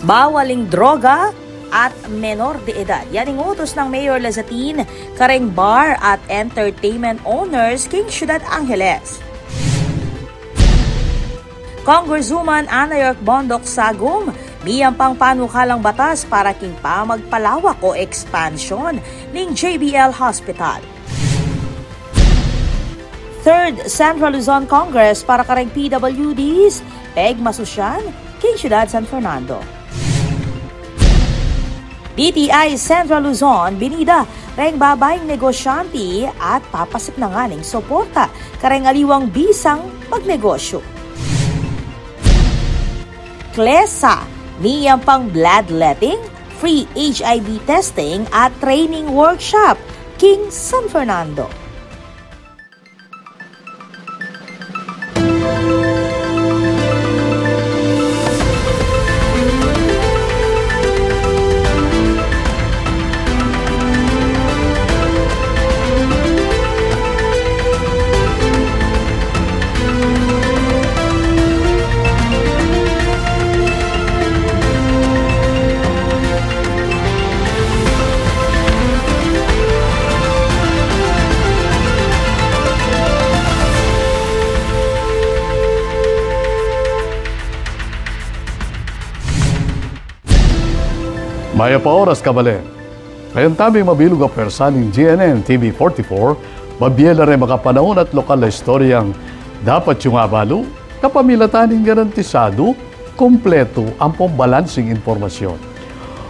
bawaling droga at menor de edad. Yan ang utos ng Mayor Lazatin, kareng bar at entertainment owners king Ciudad Angeles. Congresswoman Ana York Bondok sagom, miyang pang panukalang batas para king pa magpalawak o expansion ng JBL Hospital. Third Central Luzon Congress para kareng PWDs, peg masusyan king Ciudad San Fernando. DTI Central Luzon, binida, reng babayng negosyante at papasip na nga ng suporta, kareng aliwang bisang magnegosyo. Klesa, niyang pang bloodletting, free HIV testing at training workshop, king San Fernando. Maya pa oras kabalen. Kayan tabi mabilog ang persa ng GNN TV44, mabiyela rin makapanahon at lokal na istoryang dapat yung abalo, kapamilataning garantisado, kompleto ang pambalansing informasyon.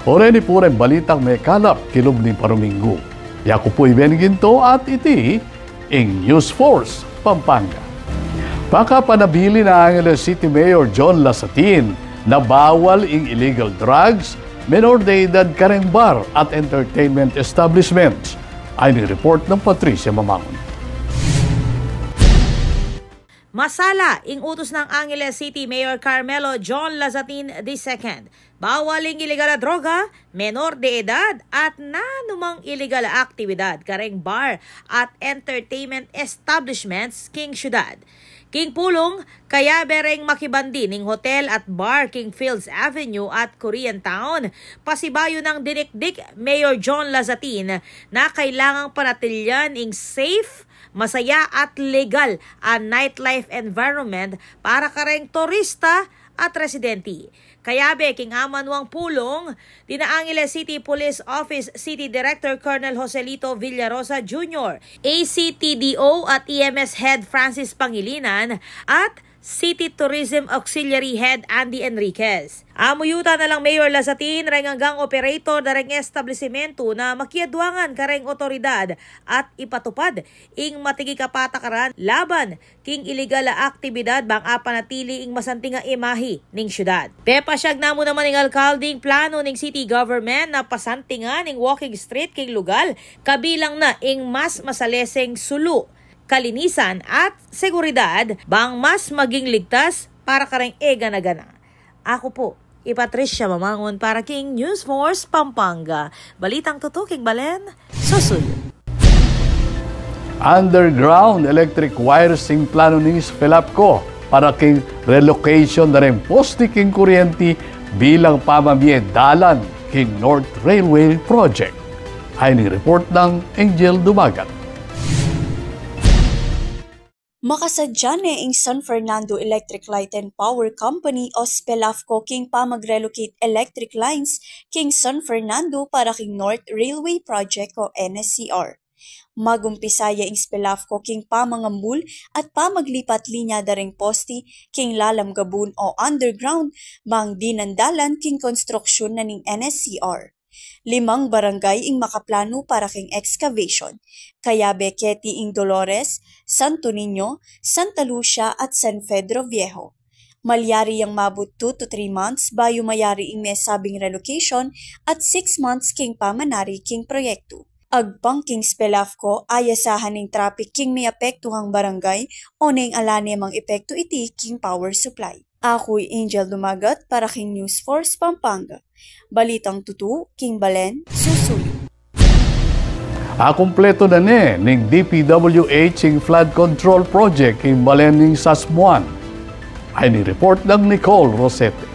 Oreni po rin balitang may kalap kilom ni Paruminggo. Yaku po ibenginto at iti ing News Force, Pampanga. Baka panabili na Angeles City Mayor John Lazatin na bawal ing illegal drugs, menor de edad kareng bar at entertainment establishments, ay ni-report ng Patricia Mamangon. Masala, ing utos ng Angeles City Mayor Carmelo John Lazatin II. Bawaling illegal na droga, menor de edad at nanumang illegal na aktibidad kareng bar at entertainment establishments king Ciudad. King Pulong, kaya bereng makibandi ning hotel at bar King Fields Avenue at Korean Town. Pasibayo ng dinikdik Mayor John Lazatin na kailangang panatilyan ing safe, masaya at legal ang nightlife environment para kareng turista at residente. Kaya king Amanuang Pulong, Angeles City Police Office City Director Colonel Joselito Villarosa Jr., ACTDO at EMS Head Francis Pangilinan at City Tourism Auxiliary Head Andy Enriquez. Amuyuta na lang Mayor Lazatin hanggang operator na reng establishmento na makiadwangan kareng otoridad at ipatupad ing matigi kapatakaran laban king illegal na aktibidad bang apanatili ing masanting nga imahe ning syudad. Pepasyag namo naman ning alkalding plano ning city government na pasantingan ning walking street king lugal kabilang na ing mas masaleseng sulu, kalinisan at seguridad bang mas maging ligtas para kareng gana-gana. Ako po, Patricia Mamangon para king News Force Pampanga. Balitang tutuking balen, susuyo. Underground electric wires ing plano ni Spelapco para king relocation na rin poste king kuryente bilang pamamiedalan king North Railway Project. Ay ni report ng Angel Dumagat. Makasadya na ing San Fernando Electric Light and Power Company o Spelafco king pa mag-relocate electric lines king San Fernando para king North Railway Project o NSCR. Magumpisaya ing Spelafco king pa mangambul at pa maglipat linya daring posti king lalam gabun o underground bang dinandalan king konstruksyon na ning NSCR. 5 barangay ing makaplano para king excavation, kaya Bequeti ing Dolores, Santo Niño, Santa Lucia at San Pedro Viejo. Malyari yang mabut 2 to 3 months bayo mayari ing mesabing relocation at 6 months king pamanari king proyekto. Agpang king Spelafco ayasahan ning traffic king may apektuhang barangay o ning alane mang epekto iti king power supply. Ako'y Angel Dumagat para king News Force Pampanga. Balitang tutu, king Balen, susuyo. Kumpleto na ning DPWH ing flood control project king Balen ning Sasmuan. Ay ni report ng Nicole Rosete.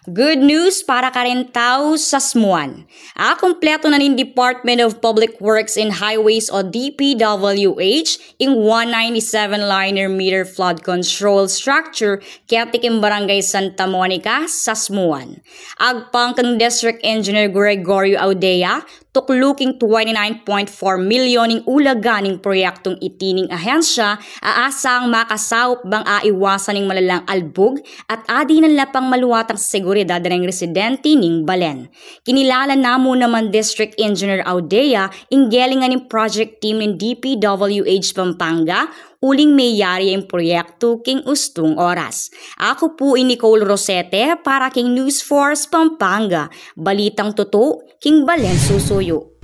Good news para karentao sa Smuan. Kumpleto na ning Department of Public Works and Highways o DPWH ing 197 linear flood control structure katikim Barangay Santa Monica sa Smuan. Agpang kang District Engineer Gregorio Audea, tukluking 29.4 milyon ing ulaganing proyektong itining ahensya aasang makasawop bang aiwasan ning malalang albog at adi ng lapang maluwatang seguridad ng residente ning Balen. Kinilala namo naman District Engineer Audea ing galingan ning project team ng DPWH Pampanga uling mayari ang proyekto king ustong oras. Ako po Nicole Rosete para king News Force Pampanga. Balitang totoo king Balen susuyo.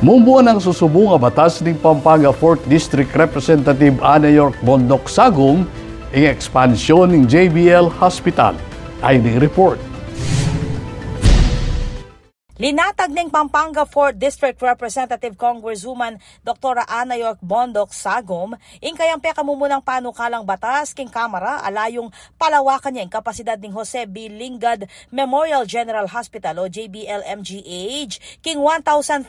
Mumbuan ang susubong nga batas ng Pampanga 4th District Representative Ana York Bondok Sagum ing ekspansyon ng JBL Hospital. Ay ning report. Linatag ng Pampanga 4th District Representative Congresswoman Dr. Ana York Bondok Sagum ing kayang pekamumunang panukalang batas king Kamara alayong palawakan niya ang kapasidad ng Jose B. Lingad Memorial General Hospital o JBL-MGH king 1,500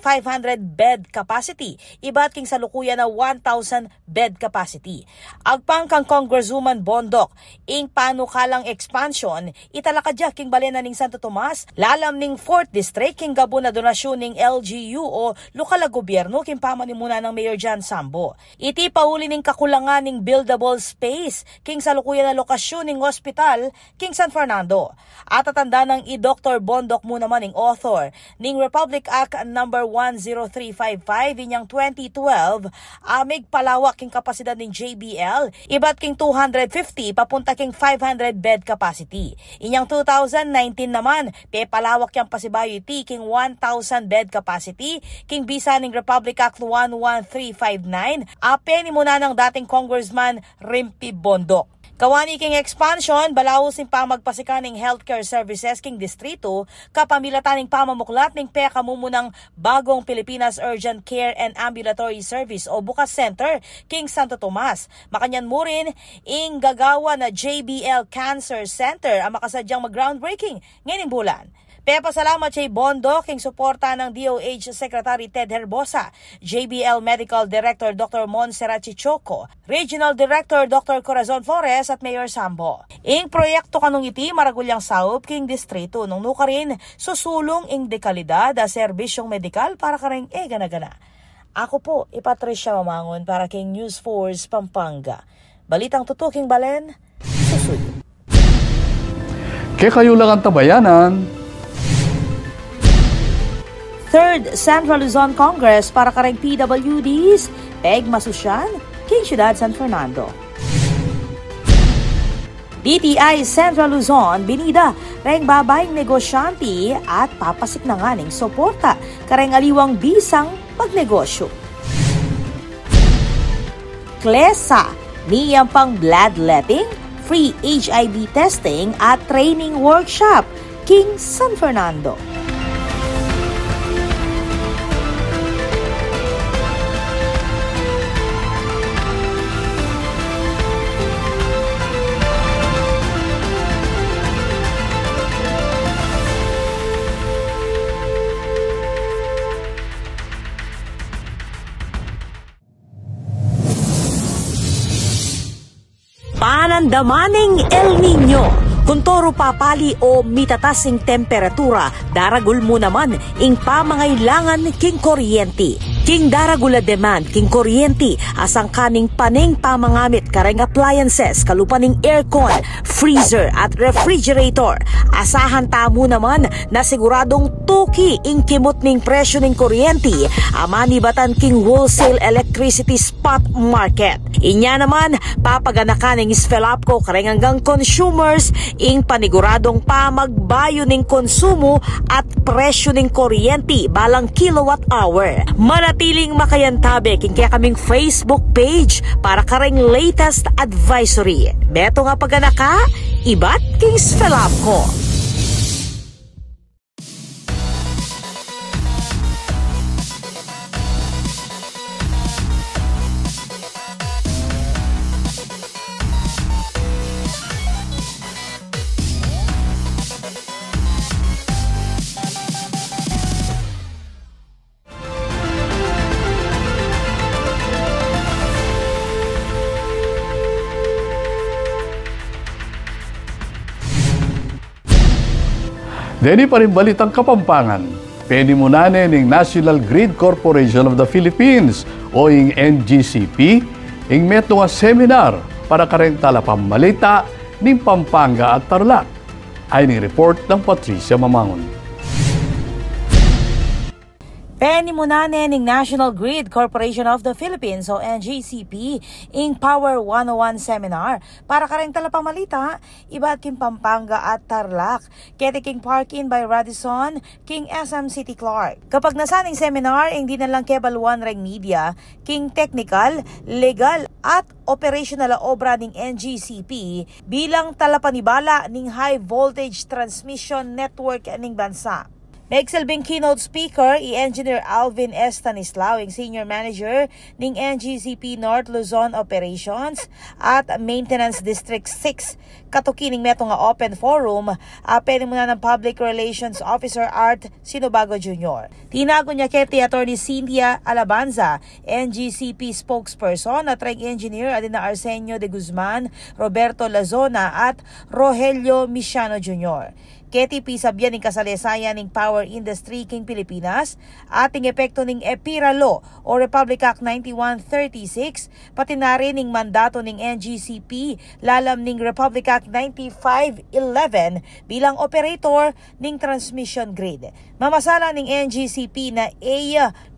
bed capacity, iba't king salukuyan na 1,000 bed capacity. Agpang kang Congresswoman Bondok ing panukalang expansion italakadya king balena ning Santo Tomas lalam ning 4th District king gabo na donasyon ng LGU o lokal na gobyerno king pamanimuna ng Mayor John Sambo. Iti pauli ning kakulangan ning buildable space king salukuyan na lokasyon ng hospital king San Fernando. At tatanda ng Dr. Bondok mo naman ning author ning Republic Act number 10355 inyang 2012 amig palawak king kapasidad ng JBL iba't king 250 papunta king 500 bed capacity. Inyang 2019 naman palawak yang pasibayo iti king 1,000 bed capacity king bisa ning Republic Act 11359 ni muna ng dating Congressman Rimpi Bondok. Kawani king expansion, balawos ning pamagpasikaning healthcare services king distrito, kapamilataning pamamuklat ning pekamumunang bagong Pilipinas Urgent Care and Ambulatory Service o Bukas Center king Santo Tomas. Makanyan mo rin ing gagawa na JBL Cancer Center ang makasadyang mag-groundbreaking ngayong bulan. Pasalamat kay Bondok king suporta ng DOH Secretary Ted Herbosa, JBL Medical Director Dr. Montserrat Chichoco, Regional Director Dr. Corazon Flores at Mayor Sambo. Ing proyekto kanong iti maragulyang saup king distrito nung nuka rin susulong ing dekalidad a serbisyong medikal para karing gana-gana. Ako po, Patricia Mamangon para king News Force Pampanga. Balitang tutuking Balen, susuyo. Kaya kayo lang ang tabayanan. 3rd Central Luzon Congress para kareng PWDs, Peg Masusyan, king Ciudad San Fernando. DTI Central Luzon, binida, reng babayng negosyante at papasik na nga ning suporta, kareng aliwang bisang magnegosyo. Klesa, niyang pang bloodletting, free HIV testing at training workshop, king San Fernando. Panandamaning El Nino. Kuntoro papali o mitatasing temperatura, daragul mo naman ing pamangailangan king kuryente. King daragula demand king kuryente asang kaning paning pamangamit kareng appliances kalupaning aircon, freezer at refrigerator. Asahan tamo naman na siguradong tuki ing kimot ning presyo ning kuryente amani batan king wholesale electricity spot market. Inya naman papaganakan ning Svelapco kareng hanggang consumers ing paniguradong pamagbayo ning konsumo at presyo ning kuryente balang kilowatt hour. Manatiling makayantabe king kaya kaming Facebook page para kareng latest advisory. Beto nga paganaka, ibat king Svelapco. Deni pa rin balitang Kapampangan. Penimunanen ng National Grid Corporation of the Philippines o ing NGCP ing meto nga seminar para kareng talapammalita ning Pampanga at Tarlac. Ay ning report ng Patricia Mamangon. Penimunanen ng National Grid Corporation of the Philippines o NGCP ing Power 101 Seminar para kareng talapamalita iba't king Pampanga at Tarlac. Kete king Park-in by Radisson, king SM City Clark. Kapag nasaning seminar ing di na lang kebaluan reng media, king technical, legal at operational obra ng NGCP bilang talapanibala ning high voltage transmission network ning bansa. Nagsilbing keynote speaker, i-Engineer Alvin Estanislao, Senior Manager ng NGCP North Luzon Operations at Maintenance District 6. Katukining meto nga open forum, pwede muna ng Public Relations Officer Art Sinobago Jr. Tinago niya kay Attorney Cynthia Alabanza, NGCP spokesperson at Reng Engineer Adina Arsenio de Guzman, Roberto Lazona at Rogelio Misiano Jr. KTP sabyan ng kasalesayan ng power industry king Pilipinas, ating epekto ng EPIRA Law o Republic Act 9136, pati na rin ng mandato ng NGCP lalam ng Republic Act 9511 bilang operator ng transmission grid. Mamasala ng NGCP na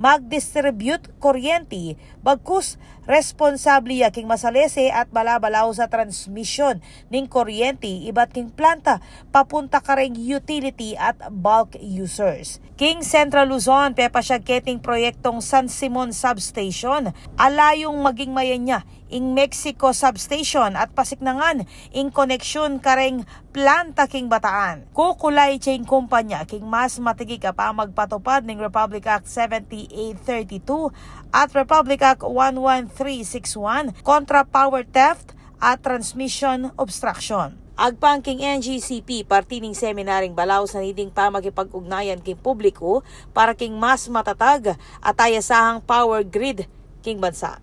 mag-distribute kuryente bagkus responsable king masalese at balabalaw sa transmission ng kuryente iba't king planta papunta kareng utility at bulk users. King Central Luzon pepasyag keting proyektong San Simon Substation alayong maging mayan niya ing Mexico Substation at pasiknangan ing koneksyon kareng planta king Bataan. Kukulay ching kumpanya king mas matigig pa magpatupad ng Republic Act 7832 at Republic Act 11361 kontra power theft at transmission obstruction. Agpangking NGCP partining seminaring balaw sa niding pa makipag-ugnayan king publiko para king mas matatag at ayasahang power grid king bansa.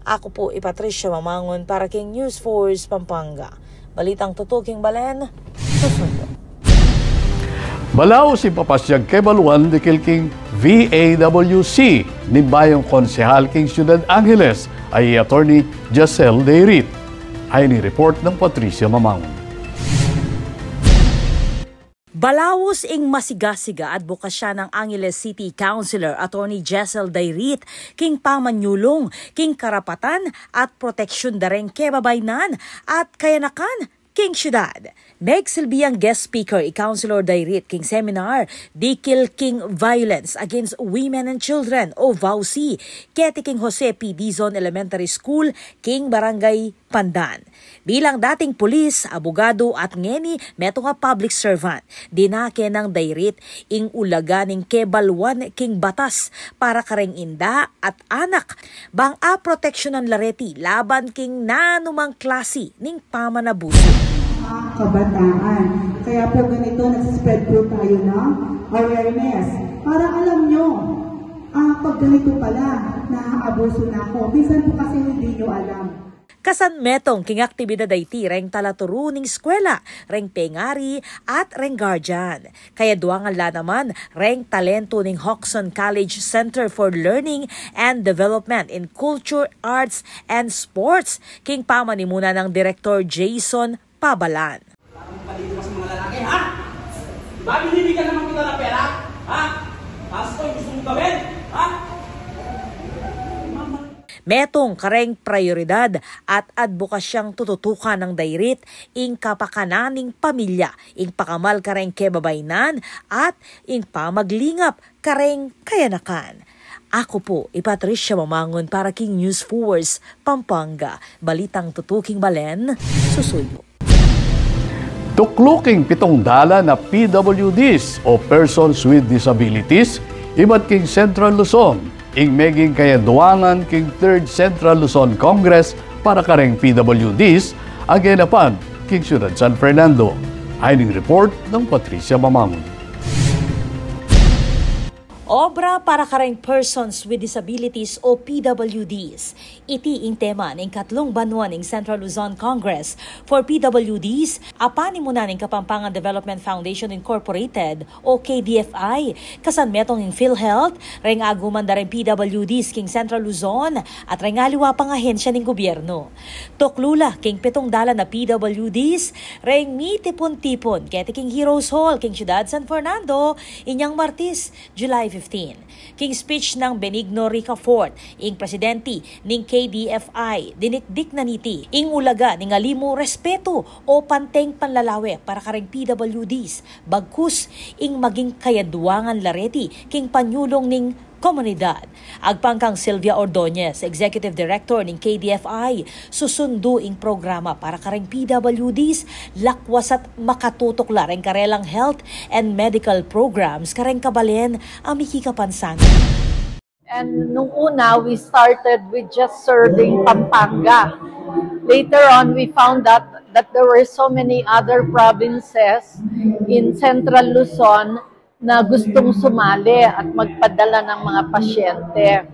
Ako po Patricia Mamangon para king News Force Pampanga. Balitang tutuking balen, susunod. Balaw si papasyag kebaluan di king VAWC ni bayong konsehal king Ciudad Angeles ay Attorney Jacel Deirit. Ay ni report ng Patricia Mamangon. Balawos ing masigasiga at bukasya ng Angeles City Councilor Attorney Jacel Deirit king pamanyulong, king karapatan at proteksyon dareng kebabaynan at kayanakan king syudad. Nagsilbiyang guest speaker i-Councilor Deirit king seminar Dikil King Violence Against Women and Children o VAUC keti king Jose P. Dizon Elementary School king Barangay Pandan. Bilang dating pulis, abogado at ngeni meto nga public servant, dinake ng Deirit ing ulaga ning kebalwan king batas para kareng inda at anak bang a proteksyonan lareti laban king nanumang klase ning pamanabuso. Kabataan. Kaya po ganito, nagsispread po tayo ng awareness. Para alam nyo, pag ganito pala, naaabuso na ako. Minsan po kasi hindi nyo alam. Kasan metong king aktibidad ay reng talaturo ning eskwela, reng pengari at reng guardian. Kaya duangan la naman reng talento ning Hoxton College Center for Learning and Development in Culture, Arts and Sports king pamanimuna ng Director Jason Pabalan. Palito sa mga lalaki, ha? Diba binibigyan naman kita ng pera? Ha? Pasto, gusto mong gawin? Ha? Metong kareng prioridad at advokasyang tututukan ng Deirit ing kapakananing pamilya, ing pakamal kareng kebabaynan at ing pamaglingap kareng kayanakan. Ako po, Patricia Mamangon para king News Force Pampanga. Balitang tutuking balen, susuyo. Tukluking 7 dala na PWDs o Persons with Disabilities, iba't king Central Luzon, ing meging kayaduangan king 3rd Central Luzon Congress para kareng PWDs, aganapan king Ciudad San Fernando. Ay ning report ng Patricia Mamangon. Obra para kareng Persons with Disabilities o PWDs. Iti ing tema ng katlong banwa ng Central Luzon Congress for PWDs, apani muna ng Kapampangan Development Foundation Incorporated o KDFI, kasan metong ng PhilHealth, reng aguman da rin PWDs king Central Luzon at reng aliwa pang ahensya ng gobyerno. Toklula king 7 na PWDs, reng mitipon-tipon kete king Heroes Hall king Ciudad San Fernando, inyang Martis, July 15. King speech ng Benigno Rica Fort, ing presidente ning KDFI, dinikdik na niti, ing ulaga ning alimo respeto o panteng panlalawe para kareng PWDs, bagkus ing maging kayaduangan lareti king panyulong ning komunidad. Agpangkang Sylvia Ordonez, Executive Director ng KDFI, susundo ing programa para kareng PWDs, lakwas at makatutok lareng karelang health and medical programs kareng kabalen amiki kapansanan. And nung una, we started with just serving Pampanga. Later on, we found that there were so many other provinces in Central Luzon na gustong sumali at magpadala ng mga pasyente.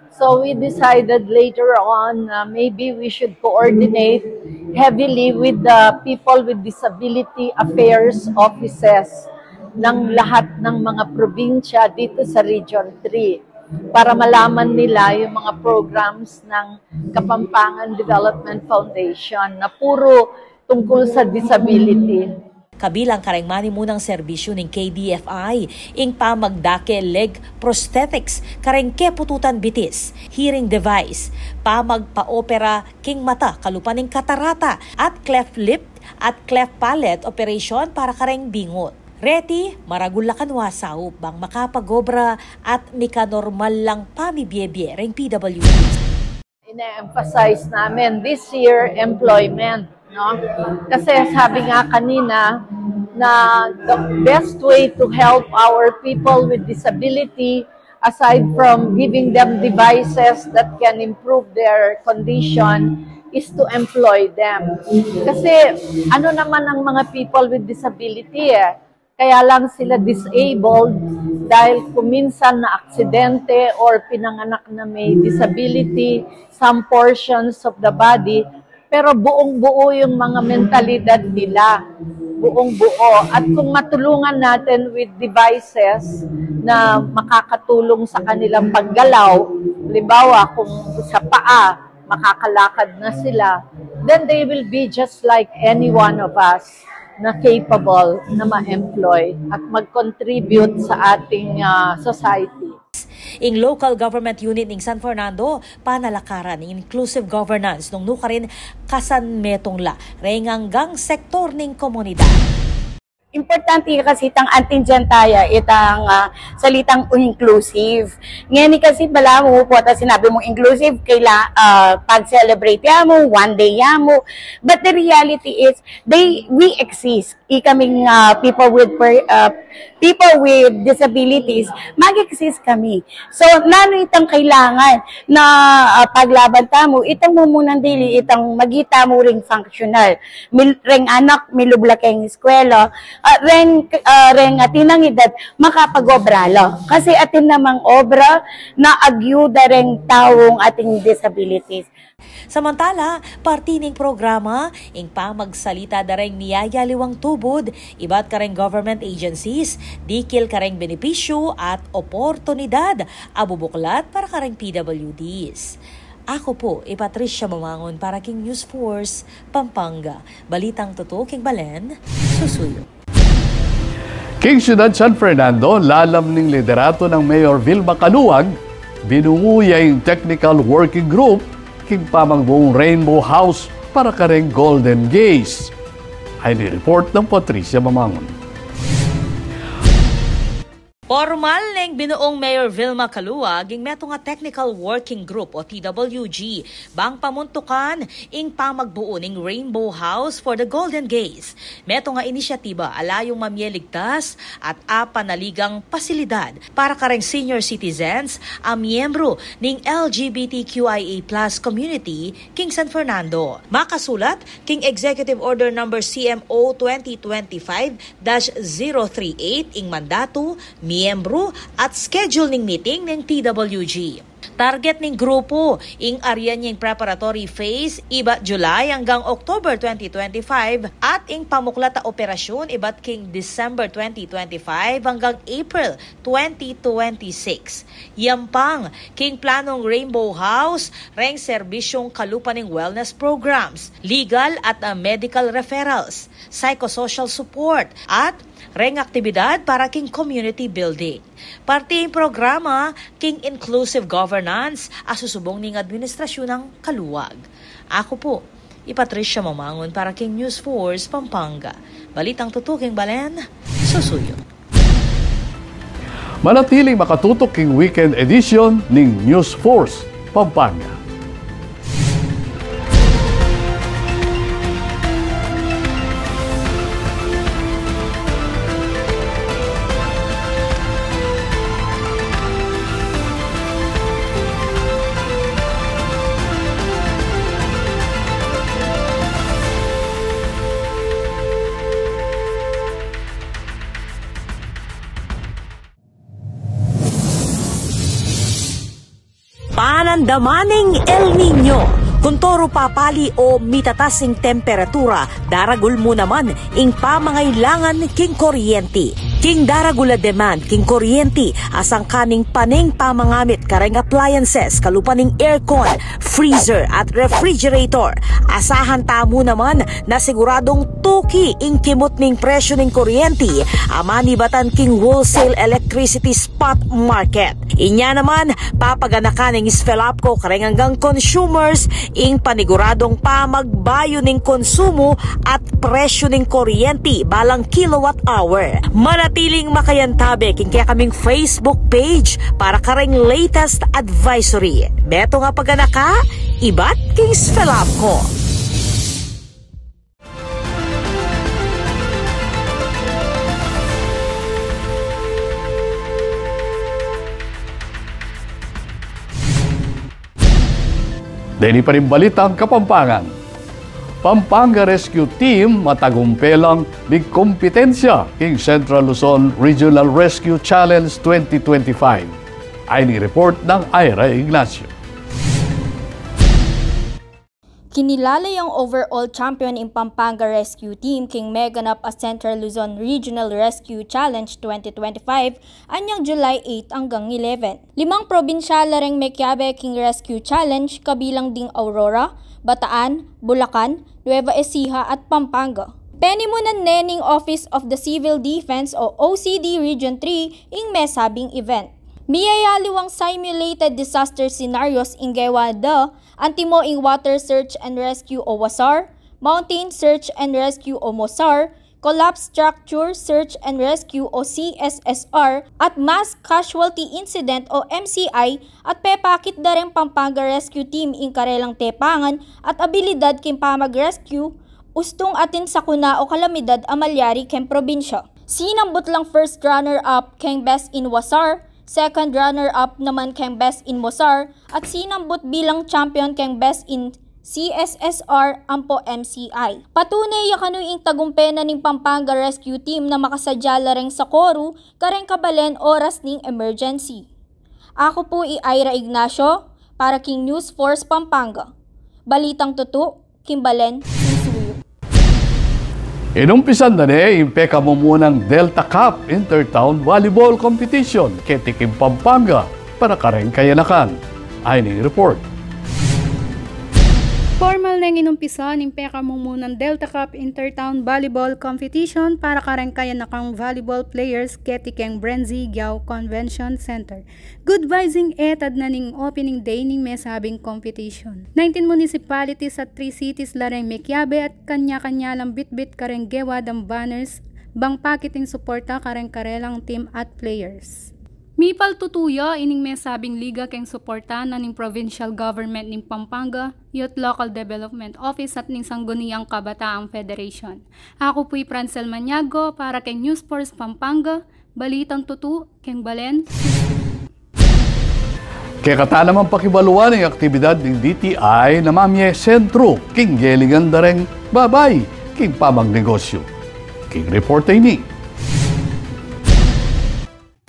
So we decided later on maybe we should coordinate heavily with the people with disability affairs offices ng lahat ng mga probinsya dito sa Region 3 para malaman nila yung mga programs ng Kapampangan Development Foundation na puro tungkol sa disability. Kabilang kareng manimunang serbisyo ng KDFI, ing pamagdake leg prosthetics, kareng kepututan bitis, hearing device, pamagpa-opera king mata, kalupan ng katarata, at cleft lip at cleft palate operation para kareng bingot. Reti, maragulakan wasaw, bang makapagobra at mikanormal lang pamibiyebye ring PWDs. Ina-emphasize namin this year employment. No? Kasi sabi nga kanina na the best way to help our people with disability, aside from giving them devices that can improve their condition, is to employ them. Kasi ano naman ang mga people with disability kaya lang sila disabled dahil kuminsan na aksidente or pinanganak na may disability, some portions of the body, pero buong-buo yung mga mentalidad nila. Buong-buo. At kung matulungan natin with devices na makakatulong sa kanilang paggalaw, halimbawa kung sa paa, makakalakad na sila, then they will be just like any one of us na capable na ma-employ at mag-contribute sa ating society. Ing local government unit ng San Fernando, panalakaran ng inclusive governance nung nukarin kasanmetong la, renganggang sektor ng komunidad. Importante kasi itang antinjantaya, itang salitang inclusive. Ngayon kasi bala mo po, sinabi mo inclusive, pag-celebrate ya mo, one day ya mo. But the reality is, we exist. Kaming people with disabilities, mag-exist kami. So, nano itang kailangan na paglaban mo, itang mo munang dili, itang magita mo ring functional. Ring anak, milubla kayong eskwela, ring tinangidad, makapagobralo. Kasi atin namang obra na agyuda ring tawong ating disabilities. Samantala, partining programa, ing pamagsalita dareng niyaya liwang tubod, iba't kareng government agencies, dikil kareng benepisyo at oportunidad, abubuklat para kareng PWDs. Ako po, Patricia Mamangon para King News Force, Pampanga. Balitang totoo king Balen, susuyo. King Ciudad San Fernando, lalam ning liderato ng Mayor Vilma Caluag, binunguya yung Technical Working Group king pamangbuong Rainbow House para kareng Golden Gaze. Ay ni-report ng Patricia Mamangon. Formal ng binuong Mayor Vilma Caluag ing meto nga Technical Working Group o TWG bang pamuntukan ing pamagbuo ning Rainbow House for the Golden Gaze. Meto nga inisyatiba alayong mamyeligtas at apanaligang pasilidad para kareng senior citizens a miyembro ning LGBTQIA+ community king San Fernando. Makasulat king Executive Order No. CMO 2025-038 ing mandato miyembro at schedule ng meeting ng TWG. Target ng grupo, ing aryan yung preparatory phase, iba July hanggang October 2025 at ing pamuklata operasyon iba't king December 2025 hanggang April 2026. Yampang, king planong Rainbow House, reng serbisyong kalupan ng wellness programs, legal at medical referrals, psychosocial support at reng aktibidad para king community building. Parte yung programa king inclusive governance asusubong ning administrasyon ng kaluwag. Ako po, Patricia Mamangon para king News Force Pampanga. Balitang tutuking Balen, susuyo. Manatiling makatutok king weekend edition ng News Force Pampanga. Panandamaning El Nino. Kung toro papali o mitatasing temperatura, daragul mo naman ing pamangailangan king kuryente. King daragula demand king kuryente asang kaning paning pamangamit kareng appliances kalupaning aircon, freezer at refrigerator. Asahan tamo naman na siguradong tuki ing kimot ning presyo ning kuryente amani batan king wholesale electricity spot market. Inya naman papaganakan ning Spelapco kareng hanggang consumers ing paniguradong pamagbayo ning konsumo at presyo ning kuryente balang kilowatt hour. Manatiling makayantabe king kaya kaming Facebook page para kareng latest advisory. Beto nga paganaka, ibat king Spelapco. Deni pa rin balitang Kapampangan. Pampanga Rescue Team matagumpelang big kompetensya king Central Luzon Regional Rescue Challenge 2025. Ay ni report ng Ira Ignacio. Kinilala yung overall champion in Pampanga Rescue Team king meganap a Central Luzon Regional Rescue Challenge 2025 anyang July 8 hanggang 11. 5 probinsyala ring Mekiabe king Rescue Challenge kabilang ding Aurora, Bataan, Bulacan, Nueva Ecija at Pampanga. Penimunan nening Office of the Civil Defense o OCD Region 3 ing mesabing event. Miyayaliwang simulated disaster scenarios ingewa the Antimo ing Water Search and Rescue o WASAR, Mountain Search and Rescue o MOSAR, Collapse Structure Search and Rescue o CSSR, at Mass Casualty Incident o MCI at pepakit da rin Pampanga Rescue Team ing karelang tepangan at abilidad king pamag-rescue, ustong atin sa kuna o kalamidad amalyari ken probinsya. Sinambot lang first runner-up king Best in WASAR, second runner-up naman kang Best in MOSAR at sinambot bilang champion kang Best in CSSR ampo MCI. Patunay yakanoy ing tagumpena ning Pampanga Rescue Team na makasadyala ring sa koru kareng kabalen oras ning emergency. Ako po Ira Ignacio para king News Force Pampanga. Balitang tutu, Kimbalen, Susuyo. Inumpisan na ni impeka mo munang Delta Cup Intertown Volleyball Competition ketikim Pampanga para kareng kayanakan. Ay ni report. Formal nang inumpisa ng peka mo munang Delta Cup Intertown Volleyball Competition para kareng kayanakang volleyball players ketiking Brenzy Giao Convention Center. Good vising etad na ning opening day ning mesabing competition. 19 municipalities at 3 cities lareng Mekiabe at kanya-kanya lang bit-bit kareng gewa dam banners bang pakiting suporta kareng karelang team at players. Mipal tutuya ining mesabing liga keng suporta na ning provincial government ning Pampanga, Youth Local Development Office at ning Sangguniang Kabataang Federation. Ako po'y Francel Maniago para keng News Force Pampanga, balitang tutu keng Balen. Kaya kata naman pakibaluan ng aktibidad ng DTI na mamye sentro king gelingan dareng babay king pamang negosyo. King report ay ni.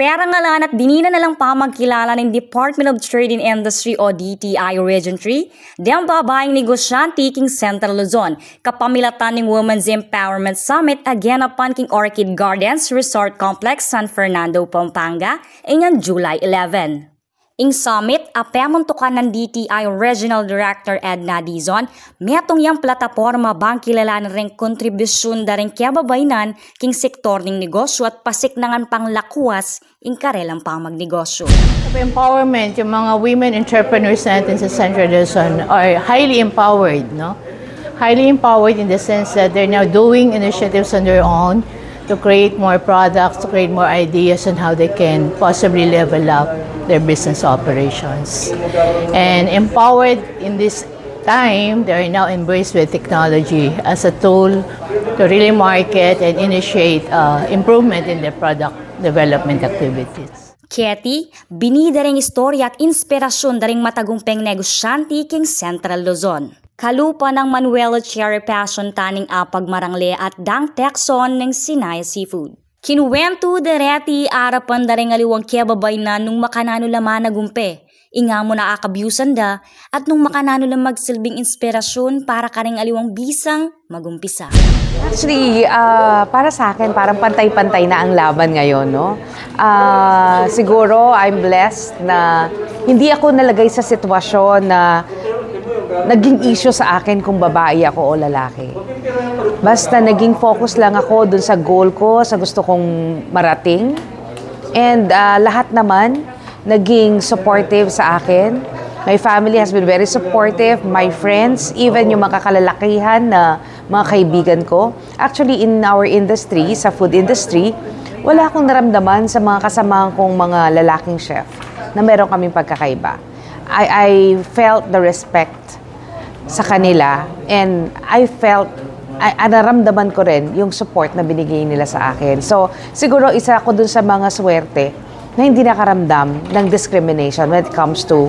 Perangalan at dinina na lang pamagkilala ng Department of Trade and Industry o DTI Region 3, diyang babaeng negosyante king Central Luzon, kapamilatan ng Women's Empowerment Summit again upon King Orchid Gardens Resort Complex, San Fernando, Pampanga, inyang July 11. Ing summit, apemuntukan ng DTI Regional Director Edna Dizon, metong yang plataforma bang kilalanan rin kontribusyon da rin kiababainan king sektor ng negosyo at pasiknangan pang lakuas ing karelang pamagnegosyo. Empowerment, yung mga women entrepreneurs natin sa Central Luzon are highly empowered, no? Highly empowered in the sense that they're now doing initiatives on their own to create more products, to create more ideas on how they can possibly level up their business operations. And empowered in this time, they are now embraced with technology as a tool to really market and initiate improvement in their product development activities. Keti, binida ring istorya at inspirasyon daring matagumpeng negosyante king Central Luzon. Kalupa ng Manuelo Cherry Passion taning apag marangle at dang tekson ng Sinaya Seafood. Kinuwento dereti arapan daring aliwang kebabay na nung makanano laman nagumpe. Inga mo nakakabyusan da at nung makanano lang magsilbing inspirasyon para karing aliwang bisang magumpisa. Actually, para sa akin, parang pantay-pantay na ang laban ngayon, no? Siguro, I'm blessed na hindi ako nalagay sa sitwasyon na naging issue sa akin kung babae ako o lalaki. Basta naging focus lang ako dun sa goal ko, sa gusto kong marating. And lahat naman naging supportive sa akin. My family has been very supportive, my friends, even yung mga kalalakihan na mga kaibigan ko. Actually, in our industry, sa food industry, wala akong naramdaman sa mga kasamahan kong mga lalaking chef na meron kaming pagkakaiba. I felt the respect sa kanila and naramdaman ko rin yung support na binigay nila sa akin. So, siguro isa ako dun sa mga swerte na hindi nakaramdam ng discrimination when it comes to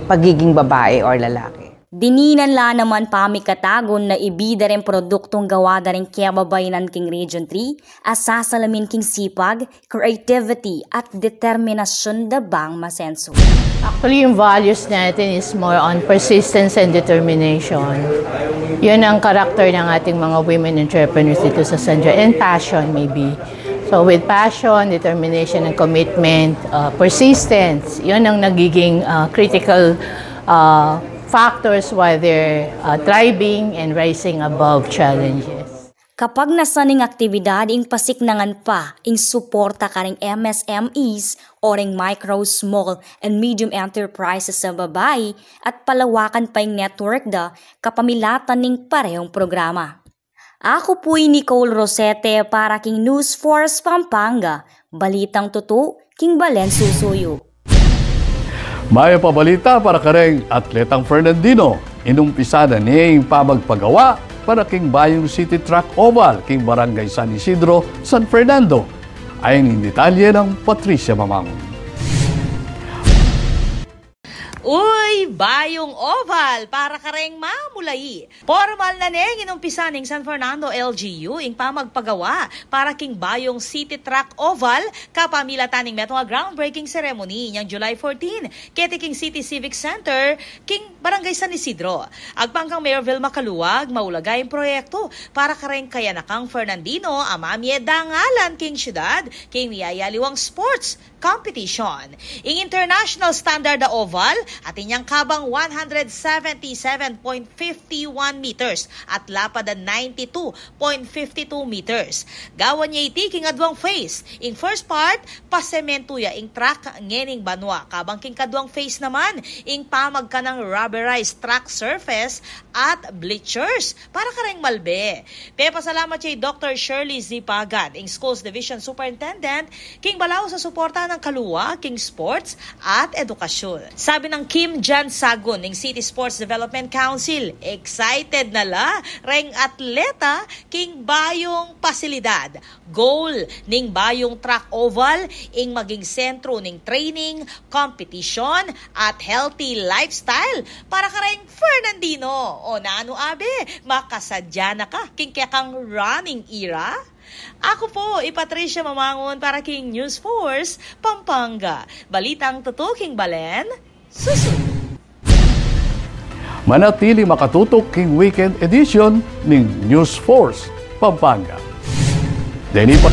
pagiging babae or lalaki. Dininan la naman pamikatagon na ibida rin produktong gawa da rin kiababayanan king Region 3, asasalamin king sipag, creativity at determinasyon da bang masenso. Actually, yung values natin is more on persistence and determination. Yun ang karakter ng ating mga women entrepreneurs dito sa Central, and passion maybe. So with passion, determination, and commitment, persistence, yun ang nagiging critical factors while they're thriving and rising above challenges. Kapag nasaning aktibidad, ing pasiknangan pa, ing suporta ka ring MSMEs o ring micro, small, and medium enterprises sa babae at palawakan pa ing network da kapamilatan ning parehong programa. Ako po'y Nicole Rosete para king News Force Pampanga, balitang tutu, king Balen Susuyo. May pabalita para kareng atletang Fernandino. Inumpisa na niyang pamagpagawa para king Bayong City Track Oval, king Barangay San Isidro, San Fernando. Ayon in detalye ng Patricia Mamang. Uy, Bayong Oval para kareng mamulay. Formal na neng inumpisa ning San Fernando LGU ing pamagpagawa para king Bayong City Track Oval kapamilatan ning metong groundbreaking ceremony niyang July 14 keti king City Civic Center king Barangay San Isidro. Agpangkang Mayor Vilma Caluag maulagay ang proyekto para kareng kayanakang Fernandino amamye dangalan king syudad king niyayaliwang sports competition. Ing international standard na oval at inyang kabang 177.51 meters at lapad 92.52 meters. Gawan niya iti king adwang phase. Ing first part, pasementuya ing track ngening banwa. Kabang king kadwang phase naman, ing pamagka ng rubberized track surface at bleachers para kareng malbe. Pasalamat siya Dr. Shirley Zipagan, ing Schools Division Superintendent, king balaw sa suporta ng Kaluwa, king Sports at Edukasyon. Sabi ng Kim Jan Sagun ng City Sports Development Council, excited na la reng atleta king Bayong pasilidad. Goal ning Bayong Track Oval ing maging sentro ning training, competition at healthy lifestyle para kareng Fernandino. O naano abe, makasadya na ka king kang running era? Ako po, Patricia Mamangon para King News Force, Pampanga. Balitang tutuking Balen, susunod. Manatili makatutok King Weekend Edition ng News Force, Pampanga. Denny pa.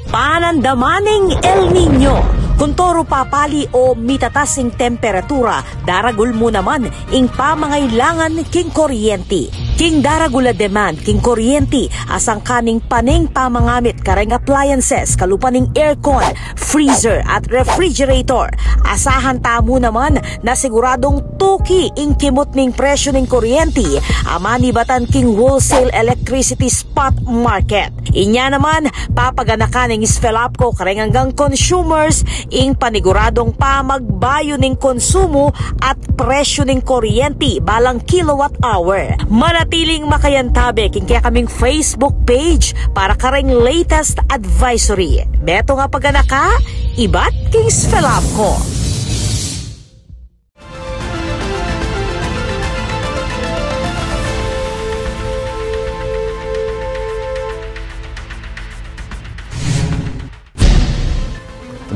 Panandamaning El Nino. Kung toro papali o mitatasing temperatura, daragul mo naman ing pamangailangan king kuryente. King daragula demand king kuryente asang kaning paning pamangamit kareng appliances kalupaning aircon, freezer at refrigerator. Asahan tamo naman na siguradong tuki ing kimot ning presyo ning kuryente amani batan king wholesale electricity spot market. Inya naman papaganakan ning Spelapco kareng hanggang consumers ing paniguradong pamagbayo ning konsumo at presyo ning kuryente balang kilowatt hour. Manatiling makayantabe king kaya kaming Facebook page para kareng latest advisory. Beto nga paganaka, ibat king Spelapco.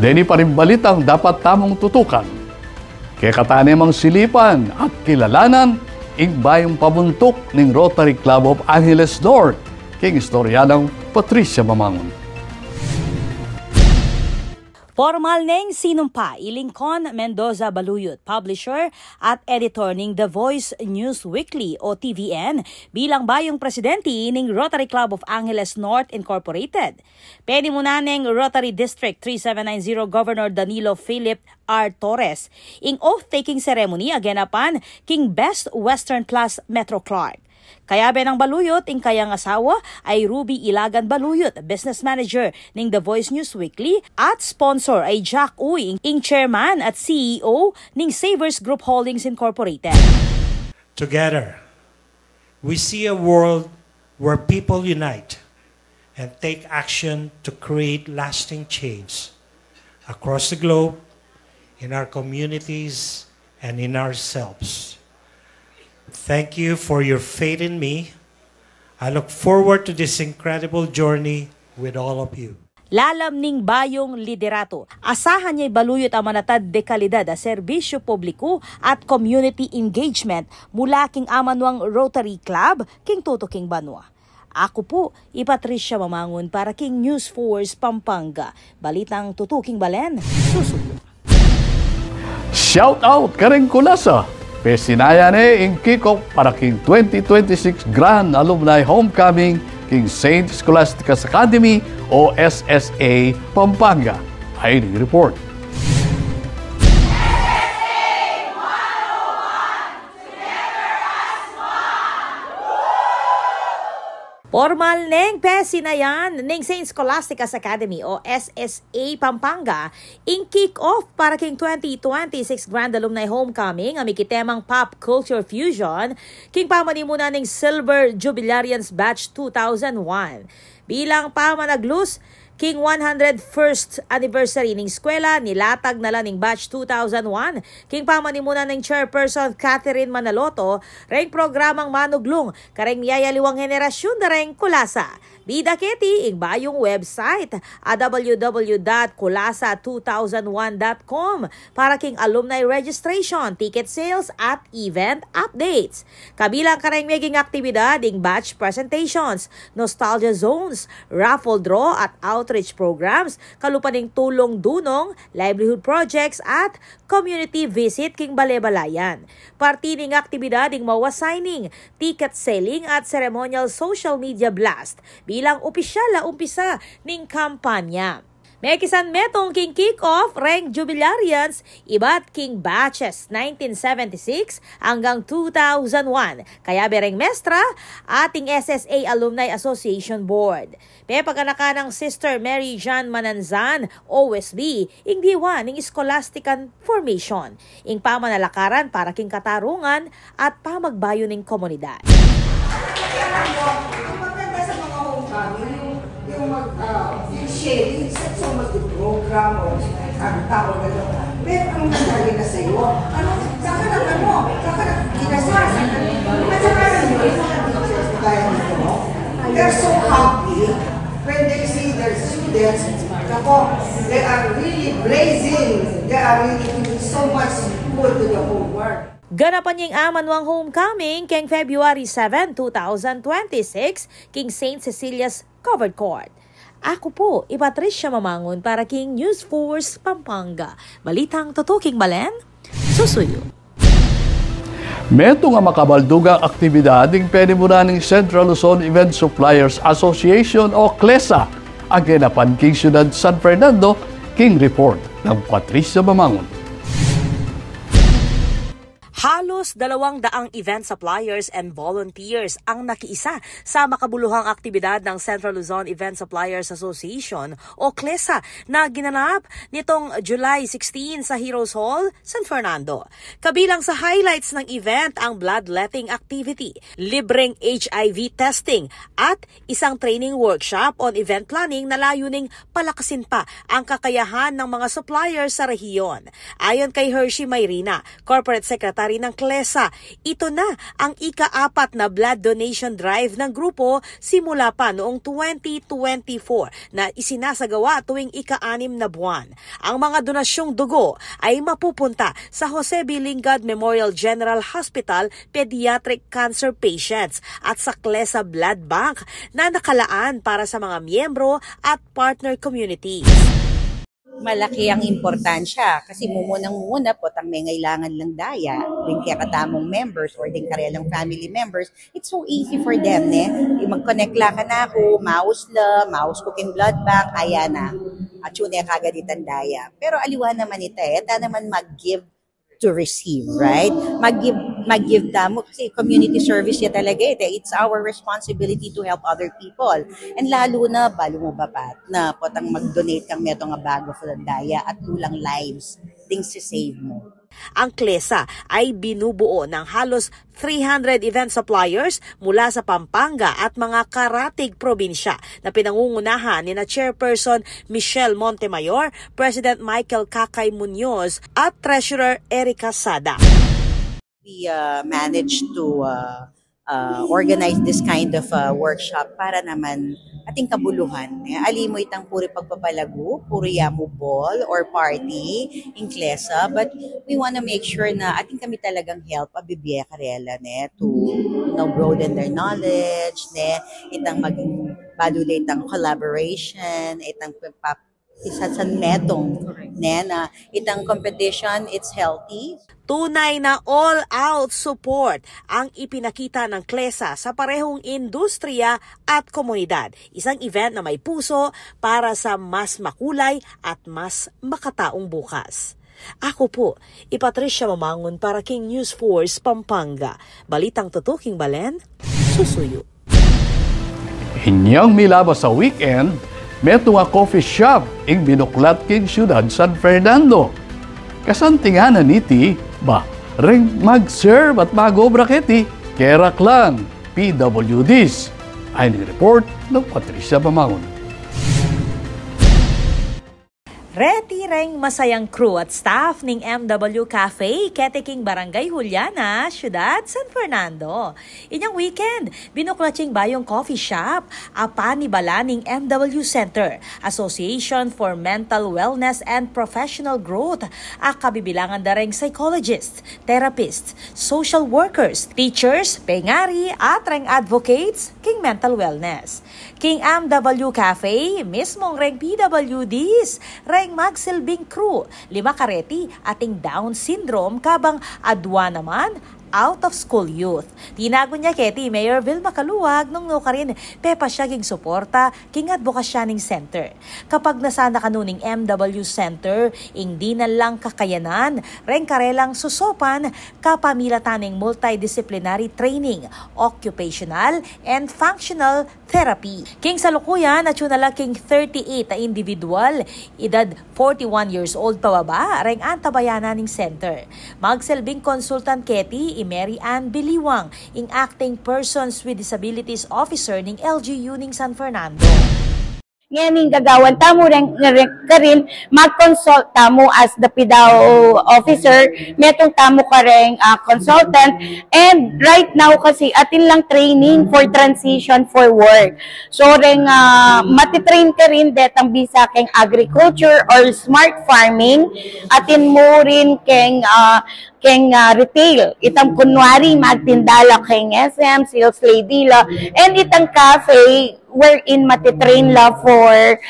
Deni pa rin balitang dapat tamang tutukan. Kaya katanemang silipan at kilalanan ing bayong pabuntok ng Rotary Club of Angeles North, king istoryanang Patricia Mamangon. Formal neng sinumpa Lincoln Mendoza Baluyot, publisher at editor ng The Voice News Weekly o TVN bilang bayong presidente ng Rotary Club of Angeles North Incorporated. Pwede muna ng Rotary District 3790 Governor Danilo Philip R. Torres ing oath-taking ceremony aganapan king Best Western Plus Metro Clark. Kaya ng Baluyot, ing kayang asawa ay Ruby Ilagan Baluyot, business manager ng The Voice News Weekly at sponsor ay Jack Uy, ing chairman at CEO ng Savers Group Holdings Incorporated. Together, we see a world where people unite and take action to create lasting change across the globe, in our communities, and in ourselves. Thank you for your faith in me. I look forward to this incredible journey with all of you. Lalam ning bayong liderato. Asahan niya'y baluyot ang manatad de kalidad a serbisyo publiko at community engagement mula king amanwang Rotary Club king Toto King Banwa. Ako po, Patricia Mamangon para King News Force Pampanga. Balitang tutuking Balen, susunod. Shout out kareng kulasa. Pesinayan ing kick-off para King 2026 Grand Alumni Homecoming King St. Scholastica's Academy o SSA Pampanga. Ayon ang report. Formal neng pesinayan ng St. Scholastica's Academy o SSA Pampanga ing kick-off para king 2026 Grand Alumni Homecoming ang mikitemang Pop Culture Fusion king pamanimuna ng Silver Jubilarians Batch 2001. Bilang pamanaglus king 101st anniversary ning eskwela nilatag na lang ning batch 2001 king pamanimuna ning chairperson Catherine Manaloto reng programang manuglong kareng miyayaliwang henerasyon na reng kulasa. Bida keti ing bayong website www.kulasa2001.com para king alumni registration, ticket sales at event updates. Kabilang kareng meging aktibidad ing batch presentations, nostalgia zones, raffle draw at outreach programs, kalupaning tulong dunong, livelihood projects at community visit king balebalayan. Parti ning aktibidad ing mawa signing, ticket selling at ceremonial social media blast bilang opisyal na umpisa ning kampanya. May kisan metong king kick-off rank jubilarians iba't king batches 1976 hanggang 2001. Kaya bereng mestra ating SSA Alumni Association Board. May pagkanaka ng Sister Mary Jean Mananzan, OSB, ing diwa ning Scholastican Formation. Ing pamanalakaran para king katarungan at pamagbayo ning komunidad. Maganda sa mga homecoming, yung sharing, so mag-program o ang tawag na lang. Pero ang nangyari na sa'yo, saka na kinasara, at saka na they're so happy when they see their students, they are really blazing, they are really doing so much good to the homework. Ganapan niyang amanwang homecoming keng February 7, 2026, king St. Cecilia's Covered Court. Ako po, Patricia Mamangon para king News Force Pampanga. Balitang tutuking Balen, susuyo. Meto nga makabaldugang aktibidad ng penimura ng Central Luzon Event Suppliers Association o CLESA ang ginapan king Siyudad San Fernando, king report ng Patricia Mamangon. Halos 200 event suppliers and volunteers ang nakiisa sa makabuluhang aktibidad ng Central Luzon Event Suppliers Association o CLESA na ginanap nitong July 16 sa Heroes Hall, San Fernando. Kabilang sa highlights ng event ang bloodletting activity, libreng HIV testing at isang training workshop on event planning na layuning palakasin pa ang kakayahan ng mga suppliers sa rehiyon. Ayon kay Hershey Mayrina, Corporate Secretary ng CLESA, ito na ang ika-4 na blood donation drive ng grupo simula pa noong 2024 na isinasagawa tuwing ika-6 na buwan. Ang mga donasyong dugo ay mapupunta sa Jose B. Lingad Memorial General Hospital Pediatric Cancer Patients at sa CLESA Blood Bank na nakalaan para sa mga miyembro at partner communities. Malaki ang importansya kasi muna po tang may ngailangan lang daya din kaya katamong members or din karelang family members, it's so easy for them mag-connect lang ka na ako, mouse cooking blood bank, ayan na at yun kagaditan daya. Pero aliwa naman ito ta naman mag-give to receive, right? Mag-give damo kasi community service ya talaga it's our responsibility to help other people. And lalo na balo mo bapat na potang mag-donate kang meto nga bago sa daya at lulang lives things to save mo. Ang CLESA ay binubuo ng halos 300 event suppliers mula sa Pampanga at mga karatig probinsya na pinangungunahan ni na Chairperson Michelle Montemayor, President Michael Kakay Munoz at Treasurer Erica Sada. We managed to organize this kind of workshop para naman ating kabuluhan. Alimoy tang puri pagpapalago, puri yamu ball or party in CLESA, but we want to make sure na ating kami talagang help abibiya karela to broaden their knowledge, itang maging badulay itang collaboration, itang isa sa netong na itang competition, it's healthy. Tunay na all-out support ang ipinakita ng CLESA sa parehong industriya at komunidad. Isang event na may puso para sa mas makulay at mas makataong bukas. Ako po, Patricia Mamangon para King News Force Pampanga. Balitang tutuking Balen, susuyo. Inyang milabas sa weekend, meto nga coffee shop ing binuklat king Siyudad San Fernando. Kasantinganan iti, ring mag-serve at mag-obra kiti, kerak lang, PWDs. Ay ni-report ng Patricia Mamangon. Reti reng masayang crew at staff ng MW Cafe, Keteking Barangay Juliana, Siyudad San Fernando. Inyang weekend, binuklatsing bayong coffee shop, apani bala ng MW Center, Association for Mental Wellness and Professional Growth, akabibilangan dareng psychologists, therapists, social workers, teachers, pengari at reng advocates king mental wellness. king MW Cafe, mismong reng PWDs, reng magsilbing crew, 5 kareti ating Down syndrome kabang adwa naman out-of-school youth. Tinago niya keti Mayor Vilma Caluag nung ka rin pepa siya king suporta king advokasyaning center. Kapag nasana kanuning MW Center, hindi na lang kakayanan, reng karelang susopan kapamilataning multidisciplinary training, occupational and functional therapy. King salukuyan at yun na lang king 38 na individual, edad 41 years old pababa, reng antabayanan ng center. Magsilbing consultant keti Mary Ann Biliwang, ing acting persons with disabilities officer ng LGU ng San Fernando. Ngayon, gagawan tamo rin mag-consult tamo as the PDAO officer, metong tamo ka rin consultant, and right now kasi atin lang training for transition for work. So rin matitrain ka rin detang bisa keng agriculture or smart farming, atin mo rin keng retail. Itang kunwari magtindala keng SM, sales lady la, and itang cafe wherein matitrain la for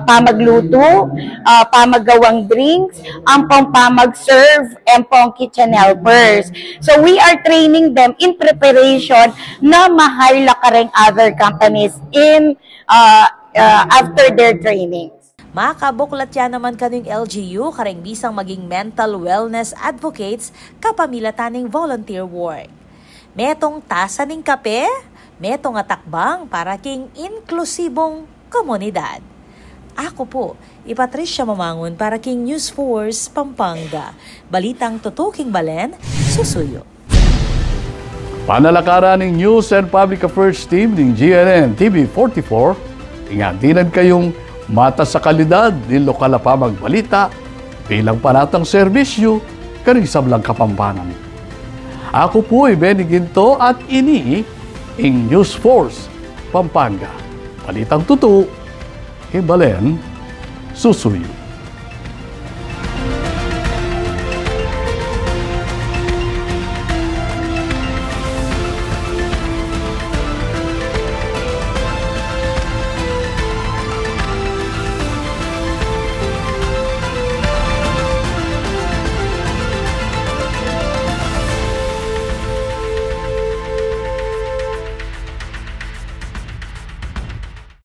pamagluto, pamagawang drinks, ampong pamag-serve, ampong kitchen helpers. So we are training them in preparation na mahal ka rin other companies in after their training. Makabuklat yan naman kaning LGU kareng bisang maging mental wellness advocates kapamilataning volunteer work. Metong tasa ning kape, metong atakbang para king inklusibong komunidad. Ako po, Patricia Mamangon para king News Force Pampanga. Balitang tutuking balen, susuyo. Panalakaran ng News and Public Affairs Team ng GNN TV44, ingatinan kayong mata sa kalidad ng lokal na pamagbalita bilang panatang serbisyo karing sablang Kapampangan. Ako po ay Benny Ginto at ini ing News Force Pampanga. Balitang tutu, hibalen, susuyo.